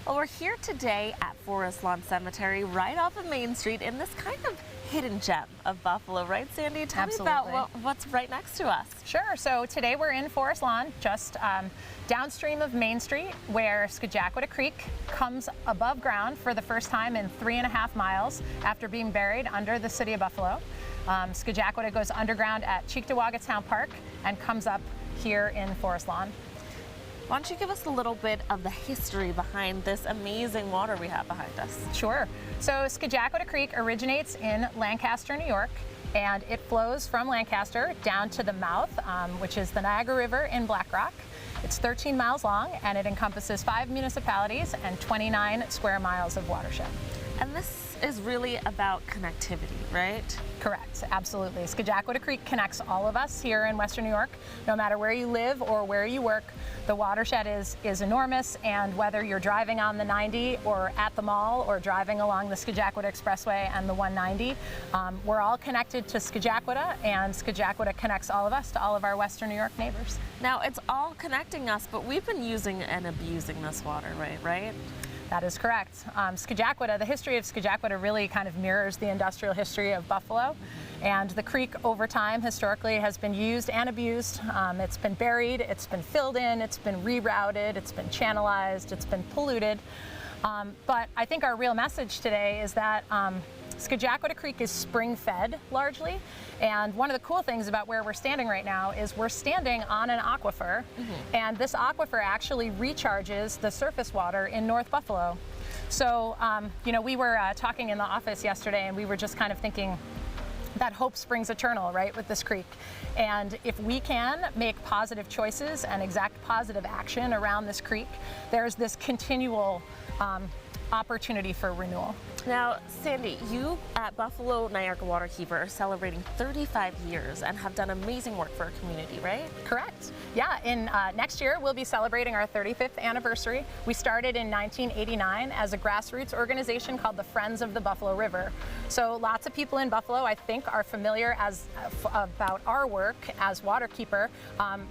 Well, we're here today at Forest Lawn Cemetery, right off of Main Street, in this kind of hidden gem of Buffalo, right, Sandy? Tell me about what's right next to us. Sure. So today we're in Forest Lawn, just downstream of Main Street, where Scajaquada Creek comes above ground for the first time in 3.5 miles after being buried under the city of Buffalo. Scajaquada goes underground at Cheektowaga Town Park and comes up here in Forest Lawn. Why don't you give us a little bit of the history behind this amazing water we have behind us? Sure. So Scajaquada Creek originates in Lancaster, New York, and it flows from Lancaster down to the mouth, which is the Niagara River in Black Rock. It's 13 miles long, and it encompasses 5 municipalities and 29 square miles of watershed. And this is really about connectivity, right? Correct, absolutely. Scajaquada Creek connects all of us here in Western New York. No matter where you live or where you work, the watershed is enormous, and whether you're driving on the 90 or at the mall or driving along the Scajaquada Expressway and the 190, we're all connected to Scajaquada, and Scajaquada connects all of us to all of our Western New York neighbors. Now, it's all connecting us, but we've been using and abusing this water, right? That is correct. Scajaquada, the history of Scajaquada really kind of mirrors the industrial history of Buffalo. And the creek over time historically has been used and abused. It's been buried, it's been filled in, it's been rerouted, it's been channelized, it's been polluted. But I think our real message today is that Scajaquada Creek is spring-fed largely, and one of the cool things about where we're standing right now is we're standing on an aquifer, and this aquifer actually recharges the surface water in North Buffalo. So, you know, we were talking in the office yesterday, and we were just kind of thinking that hope springs eternal, right, with this creek. And if we can make positive choices and exact positive action around this creek, there's this continual opportunity for renewal. Now, Sandy, you at Buffalo Niagara Waterkeeper are celebrating 35 years and have done amazing work for our community, right? Correct. Yeah, in next year we'll be celebrating our 35th anniversary. We started in 1989 as a grassroots organization called the Friends of the Buffalo River. So lots of people in Buffalo, I think, are familiar about our work as Waterkeeper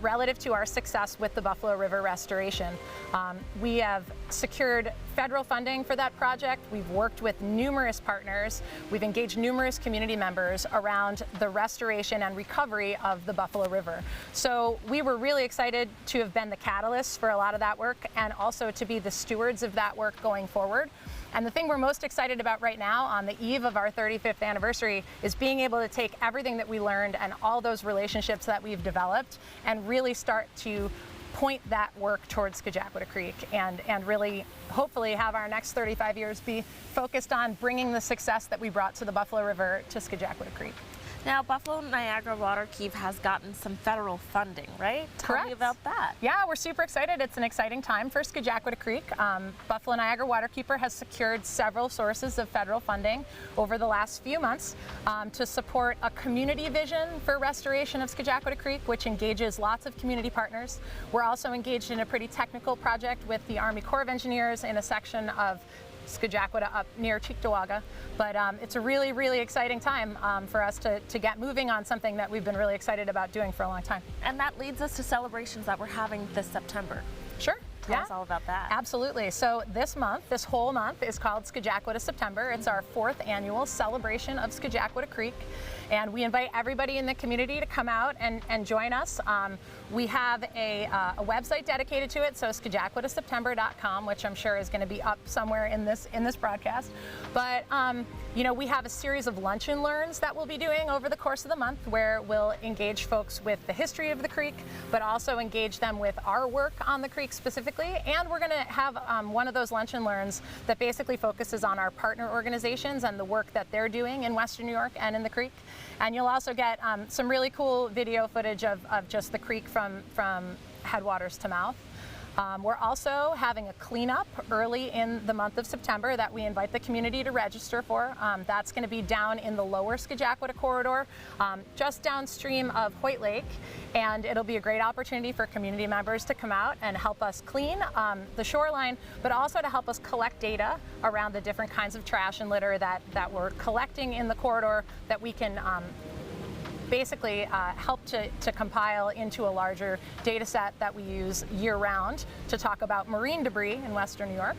relative to our success with the Buffalo River restoration. We have secured federal funding for that project. We've worked with numerous partners. We've engaged numerous community members around the restoration and recovery of the Buffalo River. So we were really excited to have been the catalyst for a lot of that work, and also to be the stewards of that work going forward. And the thing we're most excited about right now on the eve of our 35th anniversary is being able to take everything that we learned and all those relationships that we've developed and really start to point that work towards Scajaquada Creek, and really hopefully have our next 35 years be focused on bringing the success that we brought to the Buffalo River to Scajaquada Creek. Now, Buffalo Niagara Waterkeeper has gotten some federal funding, right? Correct. Tell me about that. Yeah, we're super excited. It's an exciting time for Scajaquada Creek. Buffalo Niagara Waterkeeper has secured several sources of federal funding over the last few months to support a community vision for restoration of Scajaquada Creek, which engages lots of community partners. We're also engaged in a pretty technical project with the Army Corps of Engineers in a section of Scajaquada up near Cheektowaga. But it's a really, really exciting time for us to get moving on something that we've been really excited about doing for a long time. And that leads us to celebrations that we're having this September. Sure. Tell us all about that. Absolutely. So this whole month is called Scajaquada September. It's our 4th annual celebration of Scajaquada Creek. And we invite everybody in the community to come out and join us. We have a website dedicated to it, so scajaquadaseptember.com, which I'm sure is going to be up somewhere in this broadcast. But you know, we have a series of lunch and learns that we'll be doing over the course of the month, where we'll engage folks with the history of the creek, but also engage them with our work on the creek specifically. And we're going to have one of those lunch and learns that basically focuses on our partner organizations and the work that they're doing in Western New York and in the creek. And you'll also get some really cool video footage of just the creek from headwaters to mouth. We're also having a cleanup early in the month of September that we invite the community to register for. That's going to be down in the lower Scajaquada corridor, just downstream of Hoyt Lake, and it'll be a great opportunity for community members to come out and help us clean the shoreline, but also to help us collect data around the different kinds of trash and litter that we're collecting in the corridor, that we can basically help to compile into a larger data set that we use year-round to talk about marine debris in Western New York.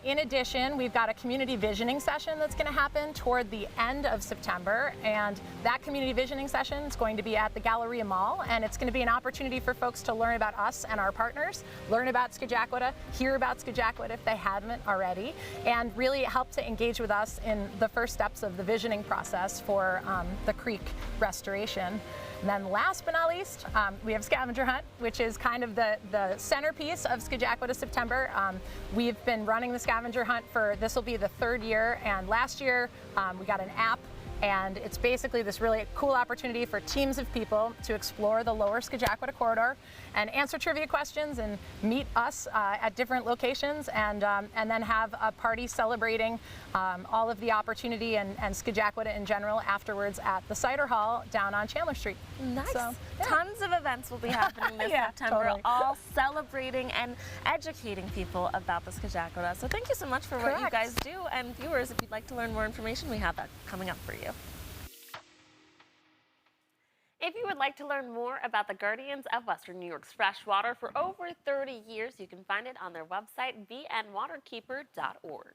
In addition, we've got a community visioning session that's going to happen toward the end of September, and that community visioning session is going to be at the Galleria Mall, and it's going to be an opportunity for folks to learn about us and our partners, learn about Skajakwata, hear about Skajakwata if they haven't already, and really help to engage with us in the first steps of the visioning process for the creek restoration. And then last but not least, we have Scavenger Hunt, which is kind of the centerpiece of Skajakwata September. We've been running the Scavenger Hunt this will be the 3rd year, and last year we got an app, and it's basically this really cool opportunity for teams of people to explore the lower Skajakwata corridor and answer trivia questions and meet us at different locations, and then have a party celebrating all of the opportunity and Skajakwata in general afterwards at the Cider Hall down on Chandler Street. Nice. So, yeah. Tons of events will be happening this Yeah, September, totally. all celebrating and educating people about the Skajakwata. So thank you so much for what you guys do. And viewers, if you'd like to learn more information, we have that coming up for you. If you would like to learn more about the Guardians of Western New York's freshwater for over 30 years, you can find it on their website, vnwaterkeeper.org.